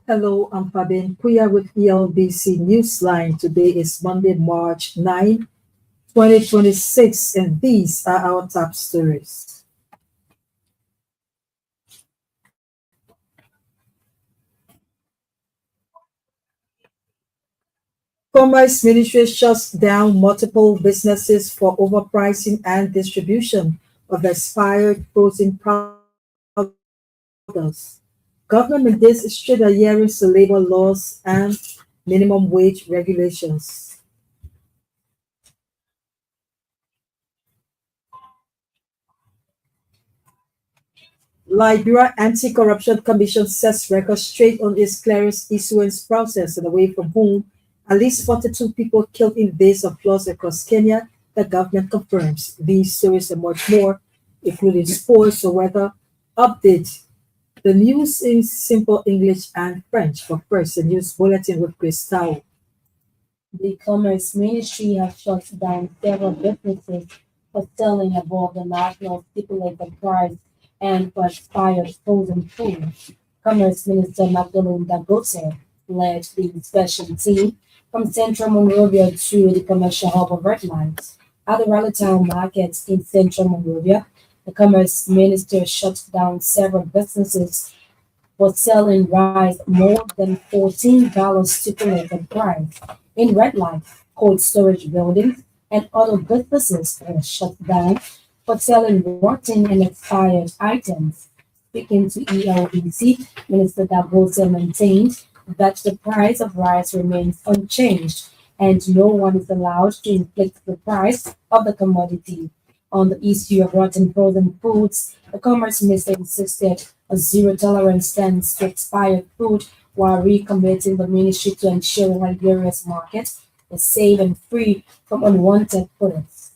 Hello, I'm Fabian Kuya with Elbc Newsline. Today is Monday, March 9, 2026, and these are our top stories. Commerce Ministry shuts down multiple businesses for overpricing and distribution of expired frozen powders. Government this strict adherence to labor laws and minimum wage regulations. Liberia Anti-Corruption Commission sets record straight on its clearance issuance process and away from whom at least 42 people killed in days of floods across Kenya, the government confirms. These stories and much more, including sports or weather update. The news in simple English and French. But first, the news bulletin with Chris Tao. The Commerce Ministry has shut down several businesses for selling above the national stipulated price and for expired frozen food. Commerce Minister Magdalene Dagote led the inspection team from Central Monrovia to the commercial hub of Red Light. At the Raleigh Town Market in Central Monrovia, the Commerce Minister shut down several businesses was selling rice more than $14 stipulated price. In red light, cold storage buildings and other businesses were shut down for selling rotten and expired items. Speaking to ELBC, Minister Dagosa maintained that the price of rice remains unchanged and no one is allowed to inflate the price of the commodity. On the issue of rotten frozen foods, the Commerce Minister insisted a zero tolerance stance to expired food while recommitting the ministry to ensuring Liberia's market is safe and free from unwanted products.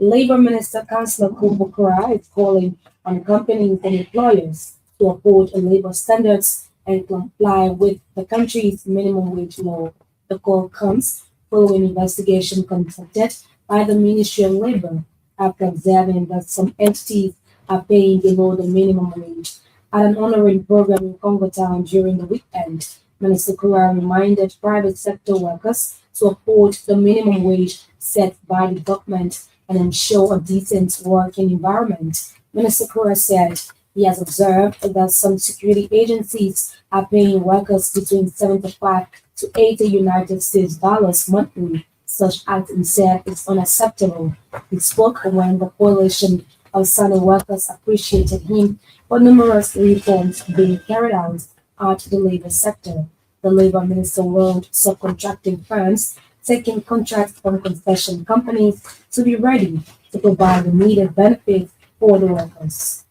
Labour Minister Councillor Kubukura is calling on companies and employers to uphold labour standards and comply with the country's minimum wage law. The call comes following investigation conducted by the Ministry of Labour after observing that some entities are paying below the minimum wage. At an honoring program in Congo Town during the weekend, Minister Kura reminded private sector workers to uphold the minimum wage set by the government and ensure a decent working environment. Minister Kura said he has observed that some security agencies are paying workers between 75 to 80 United States dollars monthly. Such act, he said, is unacceptable. He spoke when the coalition of Sunny workers appreciated him for numerous reforms being carried out at the labor sector. The labor minister warned subcontracting firms taking contracts from concession companies to be ready to provide the needed benefits for the workers.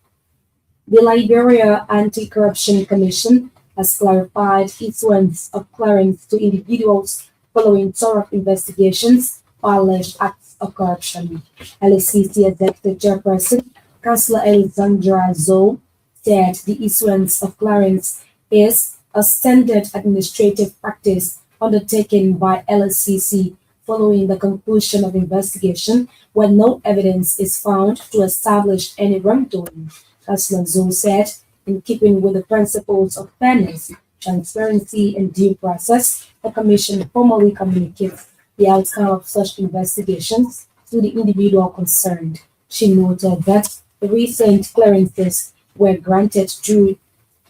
The Liberia Anti-Corruption Commission has clarified issuance of clearance to individuals following thorough investigations for alleged acts of corruption. LACC Executive Chairperson Councillor Alexandra Zoe said the issuance of clearance is a standard administrative practice undertaken by LACC following the conclusion of investigation when no evidence is found to establish any wrongdoing. Councillor Zoe said, in keeping with the principles of fairness, transparency, and due process, the Commission formally communicates the outcome of such investigations to the individual concerned. She noted that the recent clearances were granted to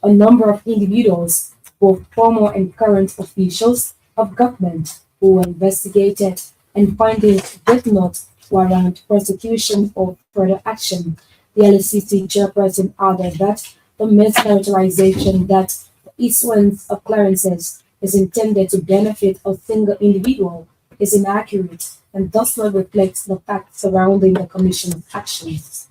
a number of individuals, both former and current officials of government, who were investigated and findings did not warrant prosecution or further action. The LCC chairperson added that the mischaracterization that the issuance of clearances is intended to benefit a single individual is inaccurate and does not reflect the facts surrounding the Commission's actions.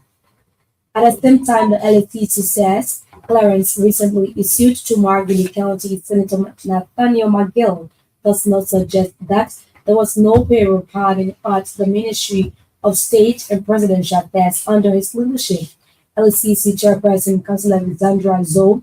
At the same time, the LFTC says clearance recently issued to Margilly County Senator Nathaniel McGill does not suggest that there was no payroll pardon at the Ministry of State and Presidential Affairs under his leadership. LCC Chairperson Councillor Alexandra Zoe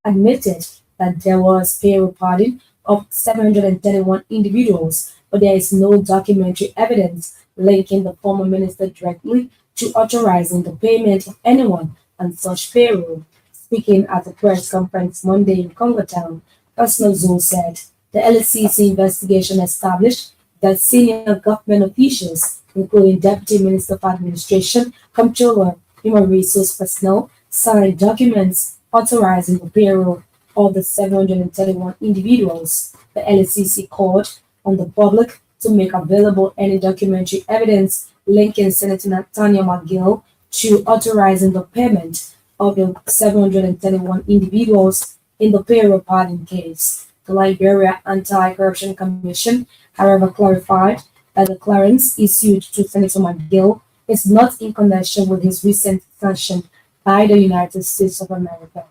admitted that there was payroll pardon of 731 individuals, but there is no documentary evidence linking the former minister directly to authorizing the payment of anyone on such payroll. Speaking at a press conference Monday in Congo Town, Osnozo said. The LCC investigation established that senior government officials, including Deputy Minister of Administration, Comptroller, Human Resource Personnel, signed documents authorizing the payroll of the 731 individuals. The LCC called on the public to make available any documentary evidence linking Senator Nathaniel McGill to authorizing the payment of the 731 individuals in the payroll pardon case. The Liberia Anti-Corruption Commission, however, clarified that the clearance issued to Senator McGill is not in connection with his recent sanction by the United States of America.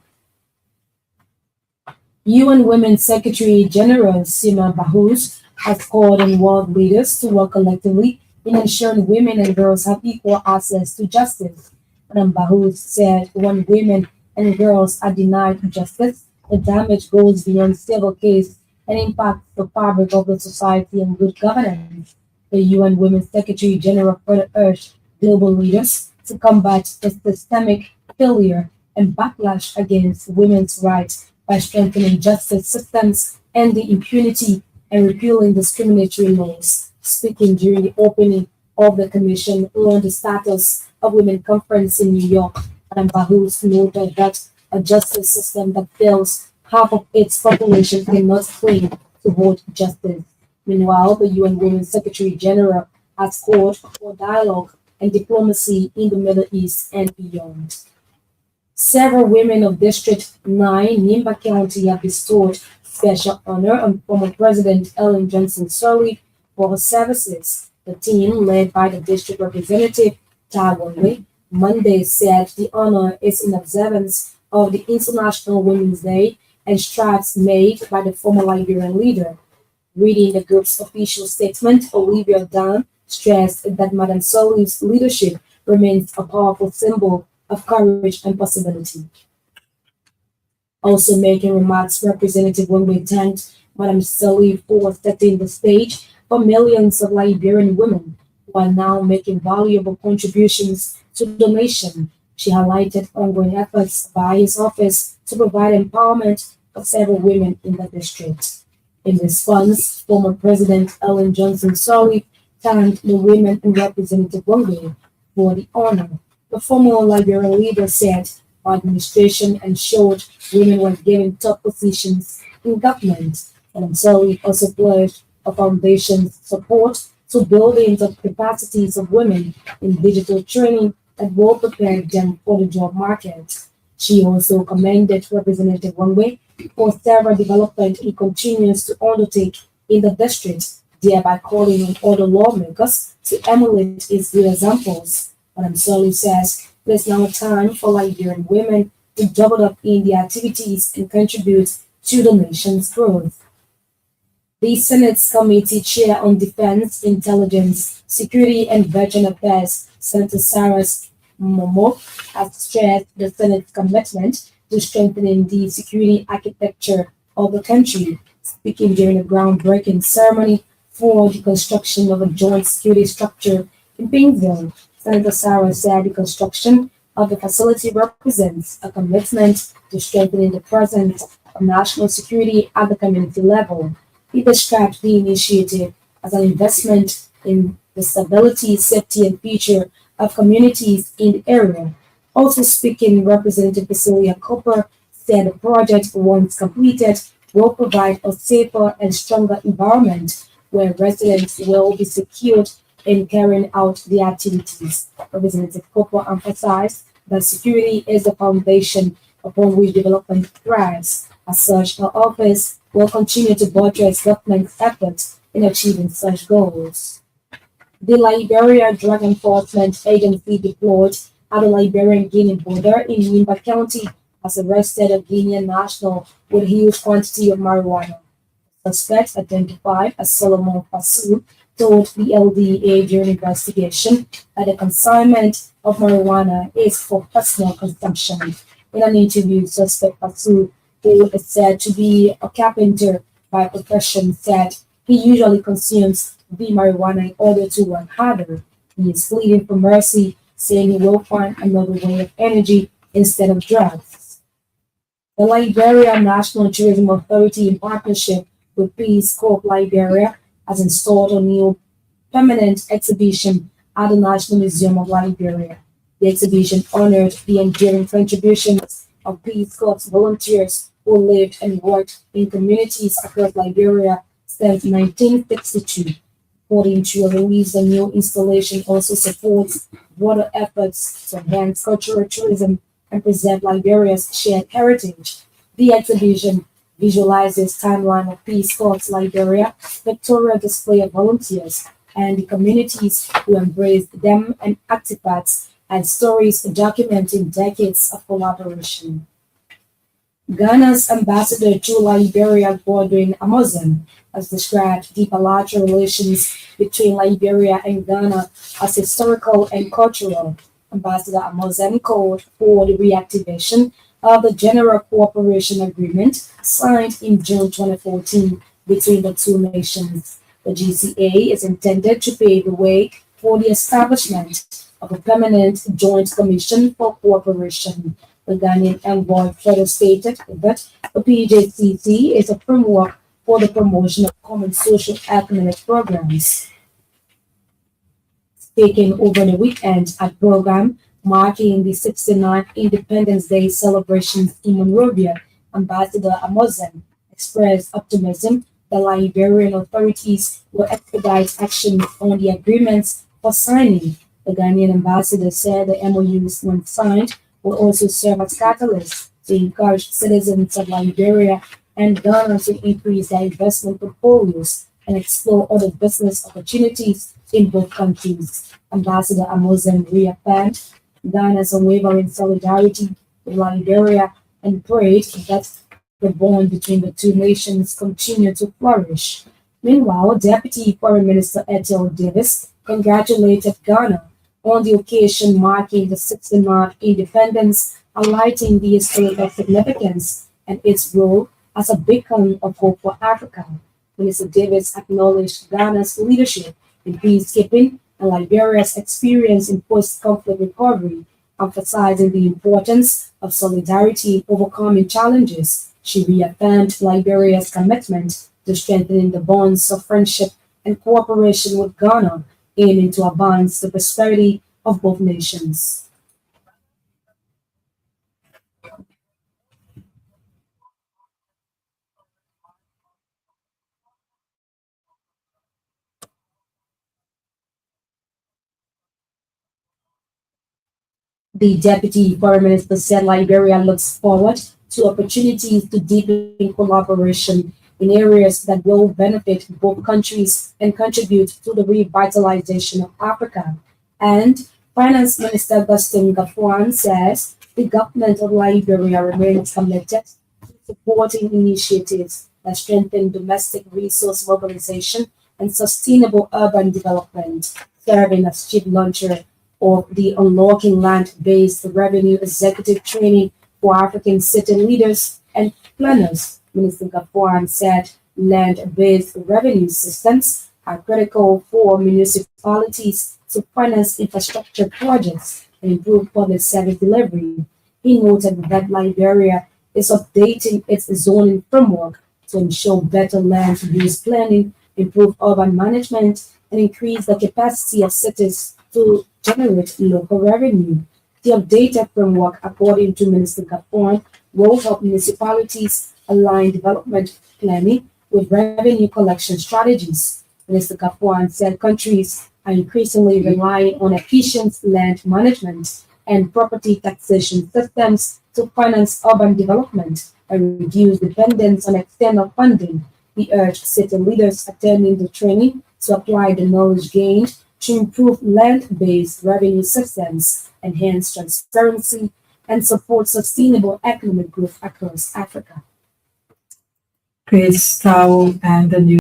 UN Women's Secretary General Sima Bahous has called on world leaders to work collectively in ensuring women and girls have equal access to justice. Madam Bahous said when women and girls are denied justice, the damage goes beyond civil case and impacts the fabric of the society and good governance. The UN Women's Secretary General further urged global leaders to combat the systemic failure and backlash against women's rights by strengthening justice systems, ending impunity, and repealing discriminatory laws. Speaking during the opening of the Commission on the Status of Women conference in New York, Madam Bahous noted that a justice system that fails half of its population cannot claim to hold justice. Meanwhile, the UN Women's Secretary General has called for dialogue and diplomacy in the Middle East and beyond. Several women of District 9, Nimba County, have bestowed special honor on former President Ellen Johnson Sirleaf for her services. The team, led by the district representative Tawonwe, Monday said the honor is in observance of the International Women's Day and strides made by the former Liberian leader. Reading the group's official statement, Olivia Dunn stressed that Madam Sirleaf's leadership remains a powerful symbol of courage and possibility. Also making remarks, Representative Wengbe thanked Madam Sirleaf for setting the stage for millions of Liberian women who are now making valuable contributions to the nation. She highlighted ongoing efforts by his office to provide empowerment for several women in the district. In response, former President Ellen Johnson Sirleaf thanked the women and Representative Wengbe for the honor. The former Liberian leader said her administration ensured women were given top positions in government, and Sirleaf also pledged a foundation's support to building the capacities of women in digital training that will prepare them for the job market. She also commended Representative Wengbe for several development he continues to undertake in the district, thereby calling on other lawmakers to emulate his good examples. Madam Sirleaf says there's now time for Liberian women to double up in their activities and contribute to the nation's growth. The Senate's Committee Chair on Defense, Intelligence, Security and Veteran Affairs, Senator Cyrus Momo, has stressed the Senate's commitment to strengthening the security architecture of the country. Speaking during a groundbreaking ceremony for the construction of a joint security structure in Painesville, Senator Cyrus said the construction of the facility represents a commitment to strengthening the presence of national security at the community level. He described the initiative as an investment in the stability, safety, and future of communities in the area. Also speaking, Representative Cecilia Cooper said the project, once completed, will provide a safer and stronger environment where residents will be secured in carrying out their activities. Representative Cooper emphasized that security is the foundation upon which development thrives. As such, her office will continue to buttress government's efforts in achieving such goals. The Liberia Drug Enforcement Agency deployed at the Liberian-Guinea border in Nimba County has arrested a Guinean national with a huge quantity of marijuana. Suspects identified as Solomon Fasu told the LDA during investigation that the consignment of marijuana is for personal consumption. In an interview, suspect Fasu, who is said to be a carpenter by profession, said he usually consumes the marijuana in order to work harder. He is pleading for mercy, saying he will find another way of energy instead of drugs. The Liberia National Tourism Authority, in partnership with Peace Corps Liberia, has installed a new permanent exhibition at the National Museum of Liberia. The exhibition honored the enduring contributions of Peace Corps volunteers who lived and worked in communities across Liberia since 1962. According to a release, the new installation also supports broader efforts to enhance cultural tourism and preserve Liberia's shared heritage. The exhibition visualizes timeline of Peace Corps Liberia, pictorial display of volunteers, and the communities who embraced them and artifacts and stories documenting decades of collaboration. Ghana's ambassador to Liberia, Bordering Amazon, has described the bilateral relations between Liberia and Ghana as historical and cultural. Ambassador Amazon called for the reactivation of the General Cooperation Agreement signed in June 2014 between the two nations. The GCA is intended to pave the way for the establishment of a permanent joint commission for cooperation. The Ghanaian envoy further stated that the PJCC is a framework for the promotion of common social economic programs. Speaking over the weekend at program marking the 69th Independence Day celebrations in Monrovia, Ambassador Amazon expressed optimism that Liberian authorities will expedite action on the agreements for signing. The Ghanaian ambassador said the MOUs, when signed, will also serve as catalysts to encourage citizens of Liberia and Ghana to increase their investment portfolios and explore other business opportunities in both countries. Ambassador Amazon reaffirmed Ghana's unwavering solidarity with Liberia and prayed that the bond between the two nations continue to flourish. Meanwhile, Deputy Foreign Minister Ethel Davis congratulated Ghana on the occasion marking the 69th independence, highlighting the historical significance and its role as a beacon of hope for Africa. Minister Davis acknowledged Ghana's leadership in peacekeeping and Liberia's experience in post-conflict recovery, emphasizing the importance of solidarity in overcoming challenges. She reaffirmed Liberia's commitment to strengthening the bonds of friendship and cooperation with Ghana, aiming to advance the prosperity of both nations. The Deputy Foreign Minister said Liberia looks forward to opportunities to deepen collaboration in areas that will benefit both countries and contribute to the revitalization of Africa. And Finance Minister Augustine Gafuan says the government of Liberia remains committed to supporting initiatives that strengthen domestic resource mobilization and sustainable urban development, serving as chief launcher of the Unlocking Land-Based Revenue Executive Training for African City Leaders and Planners. Minister Gafuan said land-based revenue systems are critical for municipalities to finance infrastructure projects and improve public service delivery. He noted that Liberia is updating its zoning framework to ensure better land use planning, improve urban management, and increase the capacity of cities to generate local revenue. The updated framework, according to Minister Gafuan, will help municipalities align development planning with revenue collection strategies. Minister Gafuan said countries are increasingly relying on efficient land management and property taxation systems to finance urban development and reduce dependence on external funding. He urged city leaders attending the training to apply the knowledge gained to improve land-based revenue systems, enhance transparency, and support sustainable economic growth across Africa. Chris Tao and the